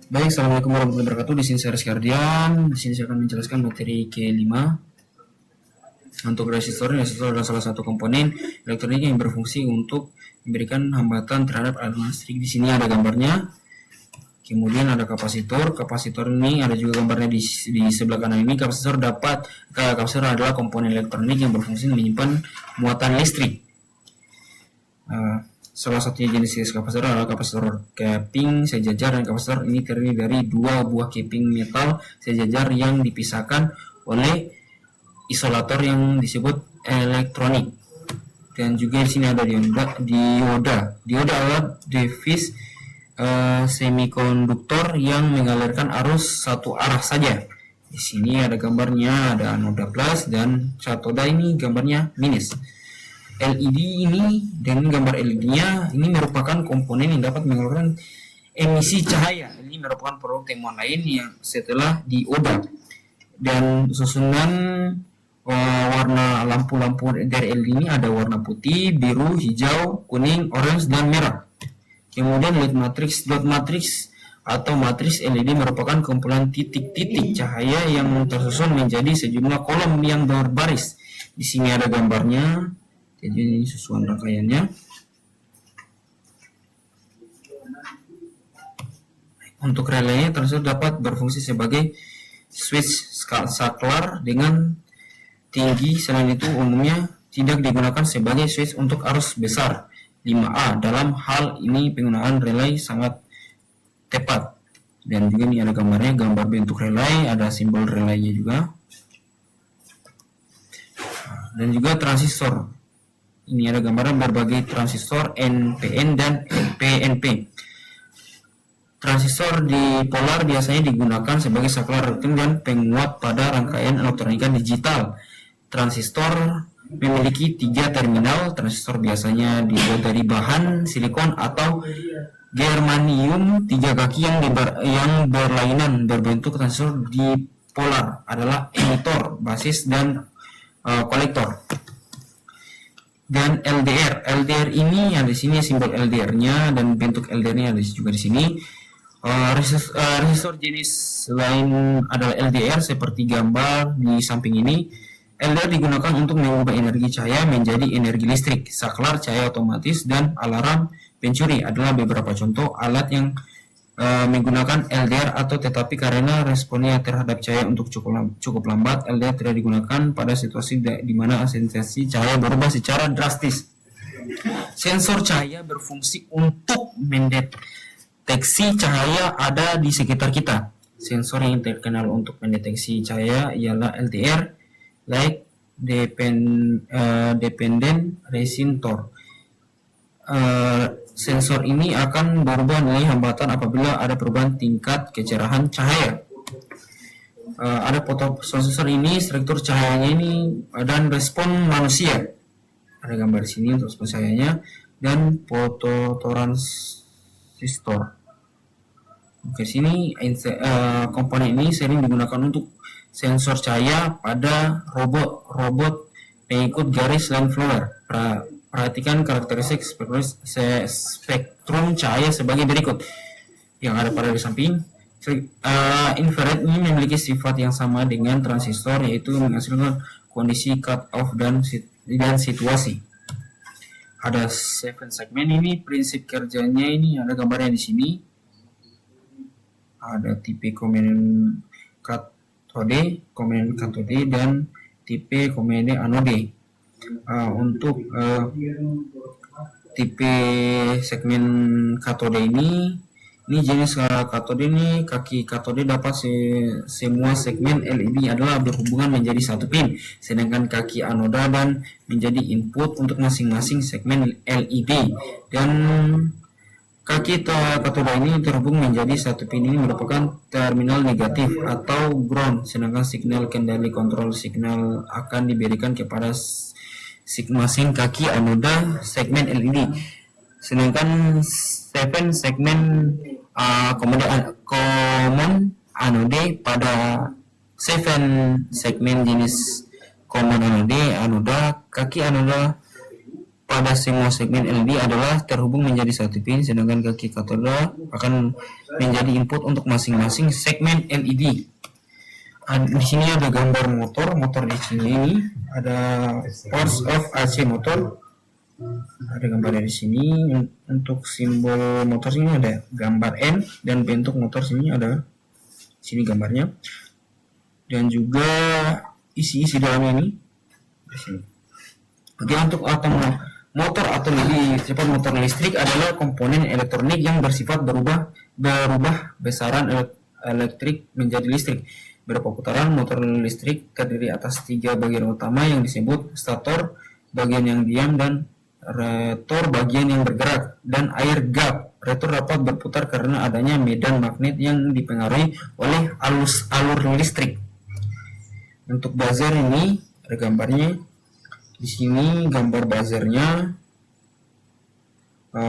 Baik, Assalamualaikum warahmatullahi wabarakatuh. Di sini saya Rizky Ardian. Di sini saya akan menjelaskan materi K5. Untuk resistor adalah salah satu komponen elektronik yang berfungsi untuk memberikan hambatan terhadap aliran listrik. Di sini ada gambarnya. Kemudian ada kapasitor. Kapasitor ini ada juga gambarnya di sebelah kanan ini. Kapasitor adalah komponen elektronik yang berfungsi menyimpan muatan listrik. Salah satunya jenis kapasitor adalah kapasitor keping sejajar, dan kapasitor ini terdiri dari dua buah keping metal sejajar yang dipisahkan oleh isolator yang disebut elektronik. Dan juga di sini ada dioda. Dioda adalah device semikonduktor yang mengalirkan arus satu arah saja. Di sini ada gambarnya, ada anoda plus dan katoda, ini gambarnya minus. LED ini dan gambar LED-nya ini merupakan komponen yang dapat mengeluarkan emisi cahaya. Ini merupakan produk temuan lain yang setelah dioda. Dan susunan warna lampu-lampu dari LED ini ada warna putih, biru, hijau, kuning, orange, dan merah. Kemudian dot matrix atau matriks LED merupakan kumpulan titik-titik cahaya yang tersusun menjadi sejumlah kolom yang berbaris. Di sini ada gambarnya. Jadi ini susunan rangkaiannya. Untuk relay tersebut dapat berfungsi sebagai switch saklar dengan tinggi. Selain itu umumnya tidak digunakan sebagai switch untuk arus besar. 5A. Dalam hal ini penggunaan relay sangat tepat. Dan juga ini ada gambarnya, gambar bentuk relay, ada simbol relaynya juga. Dan juga transistor. Ini ada gambaran berbagai transistor NPN dan PNP. Transistor dipolar biasanya digunakan sebagai saklar rutin dan penguat pada rangkaian elektronika digital. Transistor memiliki 3 terminal. Transistor biasanya dibuat dari bahan silikon atau germanium. 3 kaki yang berlainan berbentuk transistor dipolar adalah emitor, basis, dan kolektor. Dan LDR ini ada di sini simbol LDR-nya dan bentuk LDR-nya ada juga di sini. Resistor jenis lain adalah LDR seperti gambar di samping ini. LDR digunakan untuk mengubah energi cahaya menjadi energi listrik. Saklar cahaya otomatis dan alarm pencuri adalah beberapa contoh alat yang menggunakan LDR tetapi karena responnya terhadap cahaya untuk cukup lambat, LDR tidak digunakan pada situasi di mana intensasi cahaya berubah secara drastis. Sensor cahaya berfungsi untuk mendeteksi cahaya ada di sekitar kita. Sensor yang terkenal untuk mendeteksi cahaya ialah LDR, Light Dependent Resistor. Sensor ini akan berubah nilai hambatan apabila ada perubahan tingkat kecerahan cahaya. Ada fotosensor ini, struktur cahayanya ini, dan respon manusia. Ada gambar di sini untuk respon cahayanya, dan fototransistor. Oke, sini komponen ini sering digunakan untuk sensor cahaya pada robot pengikut garis line flower. Perhatikan karakteristik spektrum cahaya sebagai berikut. Yang ada pada di samping, infrared ini memiliki sifat yang sama dengan transistor, yaitu menghasilkan kondisi cut off dan situasi. Ada 7 segmen ini, prinsip kerjanya ini ada gambarnya di sini. Ada tipe komponen katode dan tipe komponen anode. Untuk tipe segmen katode ini jenis katode ini, kaki katode dapat semua segmen LED adalah berhubungan menjadi satu pin, sedangkan kaki anoda dan menjadi input untuk masing-masing segmen LED, dan kaki katode ini terhubung menjadi satu pin ini merupakan terminal negatif atau ground, sedangkan signal kendali kontrol signal akan diberikan kepada masing kaki anoda segmen LED. Sedangkan 7 segmen common anode pada 7 segmen jenis common anode anoda, kaki anoda pada semua segmen LED adalah terhubung menjadi satu pin, sedangkan kaki katoda akan menjadi input untuk masing-masing segmen LED. Di sini ada gambar motor di sini ini ada force of AC motor, ada gambar di sini. Untuk simbol motor sini ada gambar N, dan bentuk motor sini ada sini gambarnya, dan juga isi dalamnya ini di sini. Oke, untuk motor atau lebih cepat motor listrik adalah komponen elektronik yang bersifat berubah besaran elektrik menjadi listrik. Beberapa putaran motor listrik terdiri atas 3 bagian utama yang disebut stator, bagian yang diam, dan rotor, bagian yang bergerak, dan air gap. Rotor dapat berputar karena adanya medan magnet yang dipengaruhi oleh alur listrik. Untuk buzzer ini ada gambarnya. Di sini gambar buzzernya.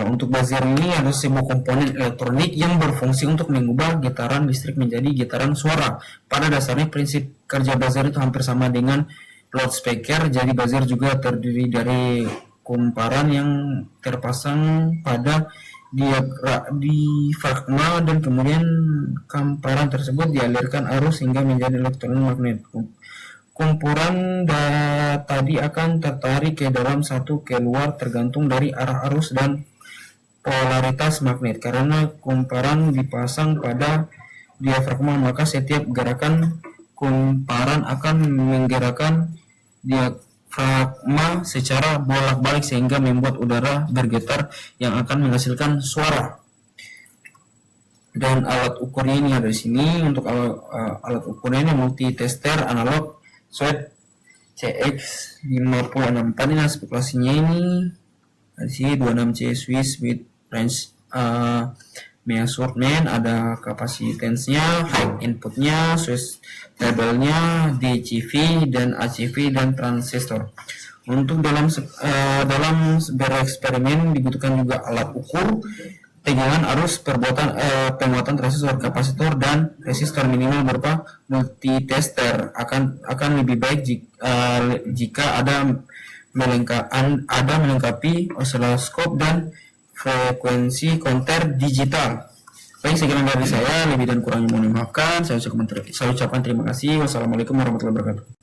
Untuk buzzer ini adalah sebuah komponen elektronik yang berfungsi untuk mengubah getaran listrik menjadi getaran suara. Pada dasarnya prinsip kerja buzzer itu hampir sama dengan loudspeaker. Jadi buzzer juga terdiri dari kumparan yang terpasang pada diafragma, dan kemudian kumparan tersebut dialirkan arus hingga menjadi elektromagnet. Kumpulan tadi akan tertarik ke dalam satu keluar tergantung dari arah arus dan polaritas magnet. Karena kumparan dipasang pada diafragma, maka setiap gerakan kumparan akan menggerakkan diafragma secara bolak-balik sehingga membuat udara bergetar yang akan menghasilkan suara. Dan alat ukurnya ini ada di sini. Untuk alat ukurnya ini multitester analog Sweat CX564. Ini spekulasinya ini di sini 26C Swiss with range measurement, ada kapasitensnya, high inputnya, Swiss labelnya, DCV dan ACV, dan transistor. Untuk dalam bereksperimen dibutuhkan juga alat ukur tegangan arus, penguatan transistor, kapasitor, dan resistor minimal berupa multitester. Akan lebih baik jika ada melengkapi osiloskop dan frekuensi counter digital. Baik, sekian dari saya. Lebih dan kurangnya mohon dimaafkan. Saya ucapkan terima kasih. Wassalamualaikum warahmatullahi wabarakatuh.